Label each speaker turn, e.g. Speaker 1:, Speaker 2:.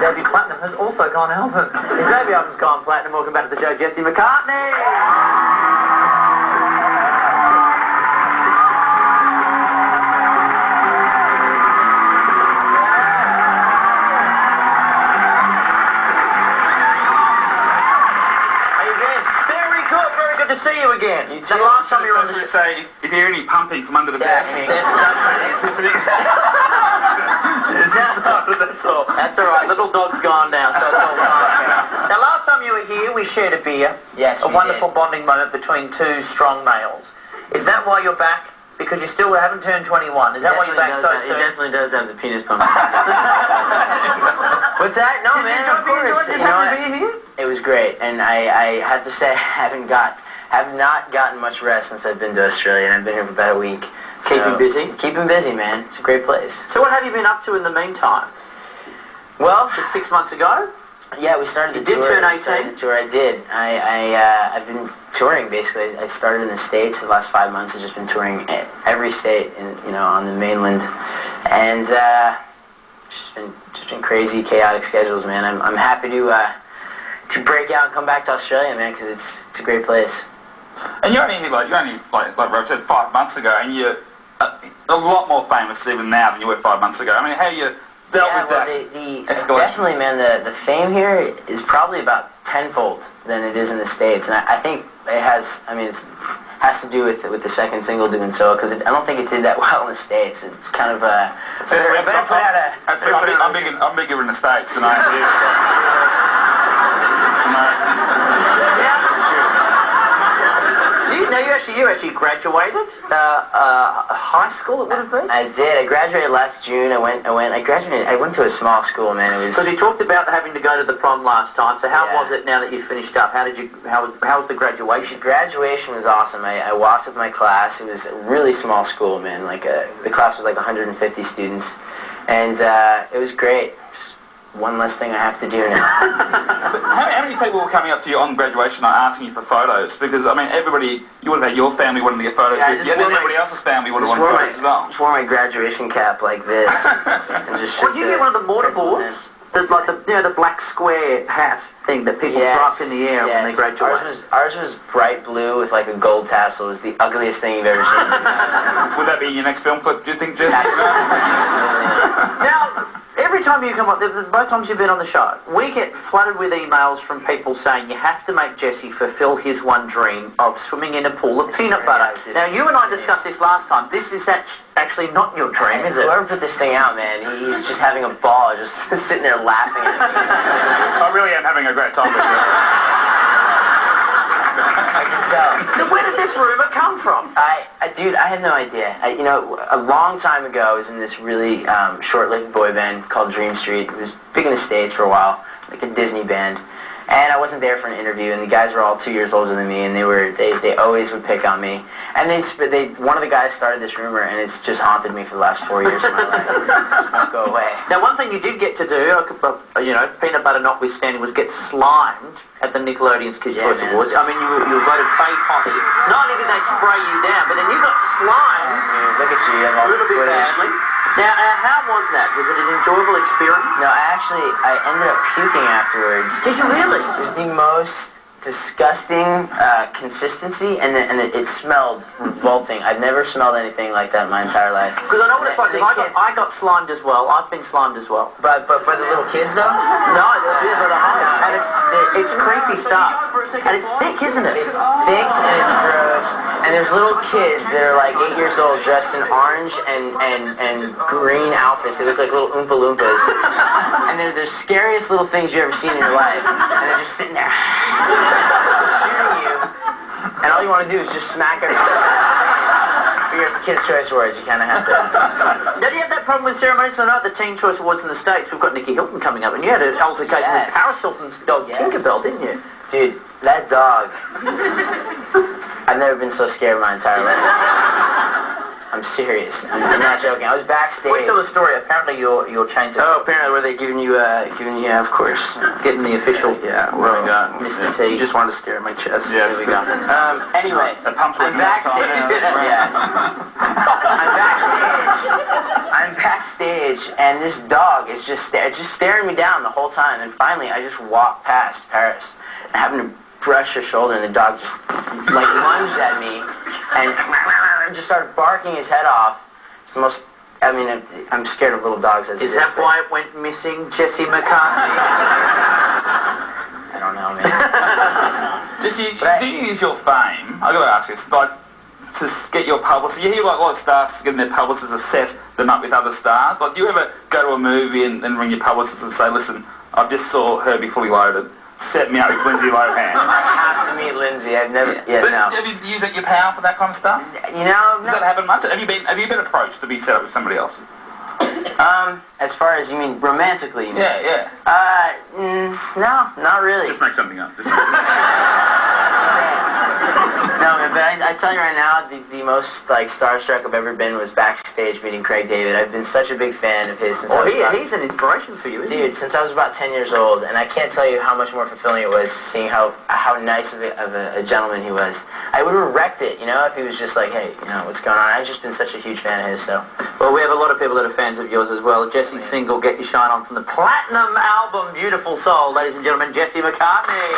Speaker 1: debut platinum has also gone album. His debut album's gone platinum. Welcome back to the show, Jesse McCartney! To see you again.
Speaker 2: The last time you were on the show, say, if you hear any pumping from under the desk.
Speaker 1: That's all. That's all right. Little dog's gone now, so it's all fine. Now, last time you were here, we shared a beer.
Speaker 3: Yes,
Speaker 1: a wonderful bonding moment between two strong males. Is that why you're back? Because you still haven't turned 21. Is that why you're back so soon?
Speaker 3: It definitely does have the penis pump. What's that? No, man, of course. You know what? It was great, and I have to say I have not gotten much rest since I've been to Australia, and I've been here for about a week.
Speaker 1: Keeping busy?
Speaker 3: Keeping busy, man. It's a great place.
Speaker 1: So what have you been up to in the meantime?
Speaker 3: Well,
Speaker 1: just 6 months ago?
Speaker 3: Yeah, we started the tour.
Speaker 1: You did turn 18?
Speaker 3: I did. I've been touring, basically. I started in the States the last 5 months. I've just been touring every state, on the mainland. And just been crazy, chaotic schedules, man. I'm happy to break out and come back to Australia, man, because it's a great place.
Speaker 2: And you're only like Rove said, 5 months ago, and you're a lot more famous even now than you were 5 months ago. I mean, how you dealt with that escalation?
Speaker 3: Definitely, man, the fame here is probably about tenfold than it is in the States, and I think it has to do with the second single doing so, because I don't think it did that well in the States. It's kind of
Speaker 2: I'm bigger in the States than I am here.
Speaker 1: You actually graduated high school. It would have been.
Speaker 3: I did. I graduated last June. I went to a small school, man. It was.
Speaker 1: Because you talked about having to go to the prom last time. So how was it now that you finished up? How was the graduation?
Speaker 3: Graduation was awesome. I walked with my class. It was a really small school, man. The class was like 150 students, and it was great. One less thing I have to do now.
Speaker 2: How many people were coming up to you on graduation night asking you for photos? Because, I mean, everybody, you would have had your family wanting to get photos with you, and everybody else's family would have wanted photos as well.
Speaker 3: I just wore my graduation cap like this. And just
Speaker 1: did you get one of the mortarboards? There's like the black square hat thing that people throw up in the air when they graduate.
Speaker 3: Ours was bright blue with like a gold tassel. It was the ugliest thing you've ever seen.
Speaker 2: Would that be your next film clip, do you think, Jesse?
Speaker 1: Now, every time you come up, both times you've been on the show, we get flooded with emails from people saying you have to make Jesse fulfill his one dream of swimming in a pool of peanut butter. Now, you and I discussed this last time. This is actually not your dream, is it?
Speaker 3: Whoever put this thing out, man, he's just having a ball, just sitting there laughing at me.
Speaker 2: I really am having a great time with you.
Speaker 3: I can tell.
Speaker 1: So where did this rumor come from?
Speaker 3: Dude, I had no idea. A long time ago, I was in this really short-lived boy band called Dream Street. It was big in the States for a while, like a Disney band. And I wasn't there for an interview, and the guys were all 2 years older than me, and they always would pick on me. And one of the guys started this rumor, and it's just haunted me for the last 4 years of my life. It won't go away.
Speaker 1: Now, one thing you did get to do, peanut butter notwithstanding, was get slimed at the Nickelodeon's Kids' Choice Awards. I mean, you were voted fake hottie. Not only did they spray you down, but then you got slimed.
Speaker 3: Look at you,
Speaker 1: a little bit badly. Now, how was that? Was it an enjoyable experience?
Speaker 3: No, I ended up puking afterwards.
Speaker 1: Did you really?
Speaker 3: It was the most disgusting consistency, and it smelled revolting. I've never smelled anything like that in my entire life.
Speaker 1: Because I know what it's like, because I got slimed as well. I've been slimed as well.
Speaker 3: But for the little kids, though?
Speaker 1: No, for the homies. And it's creepy stuff. And it's thick, isn't it?
Speaker 3: It's thick, and it's gross. And there's little kids that are like 8 years old dressed in orange and green outfits. They look like little Oompa Loompas. And they're the scariest little things you've ever seen in your life. And they're just sitting there shooting you. And all you want to do is just smack them. For your Kids' Choice Awards, you kind of have to.
Speaker 1: Now, do you have that problem with ceremonies? I know at the Teen Choice Awards in the States, we've got Nikki Hilton coming up, and you had an altercation with Paris Hilton's dog, Tinkerbell, didn't you?
Speaker 3: Dude, that dog. I've never been so scared in my entire life. I'm serious. I'm not joking. I was backstage.
Speaker 1: Wait till the story. Apparently your chains.
Speaker 3: Oh, apparently were they giving you yeah, of course.
Speaker 1: Getting the official.
Speaker 3: Yeah, well,
Speaker 1: Mr. T.
Speaker 3: You just wanted to stare at my chest.
Speaker 2: Yeah,
Speaker 3: there we go. Anyway,
Speaker 2: I'm
Speaker 3: backstage. I'm backstage, and this dog is just staring me down the whole time. And finally, I just walk past Paris, and having to brush her shoulder, and the dog just like lunged at me, and just started barking his head off. It's the most. I mean, I'm scared of little dogs as it is.
Speaker 1: Is that why it went missing, Jesse McCartney?
Speaker 3: I don't know, man.
Speaker 2: Jesse, do you use your fame? I got to ask you, like, to get your publicity? You hear like a lot of stars getting their publicists to set them up with other stars. Like, do you ever go to a movie and ring your publicist and say, listen, I just saw Herbie Fully Loaded. Set me up with Lindsay Lohan.
Speaker 3: I have to meet Lindsay. I've never. Yeah, no.
Speaker 2: Have you used your power for that kind of stuff?
Speaker 3: You know,
Speaker 2: Does that happen much? Have you been approached to be set up with somebody else?
Speaker 3: As far as you mean romantically? You mean?
Speaker 2: Yeah.
Speaker 3: No, not really.
Speaker 2: Just make something up.
Speaker 3: No, man, but I tell you right now, the most like starstruck I've ever been was backstage meeting Craig David. I've been such a big fan of his since
Speaker 1: he's an inspiration for you, isn't he?
Speaker 3: Dude, since I was about 10 years old, and I can't tell you how much more fulfilling it was seeing how nice of a gentleman he was. I would have wrecked it, you know, if he was just like, hey, you know, what's going on? I've just been such a huge fan of his, so.
Speaker 1: Well, we have a lot of people that are fans of yours as well. Jesse's single, Get Your Shine On, from the platinum album, Beautiful Soul. Ladies and gentlemen, Jesse McCartney.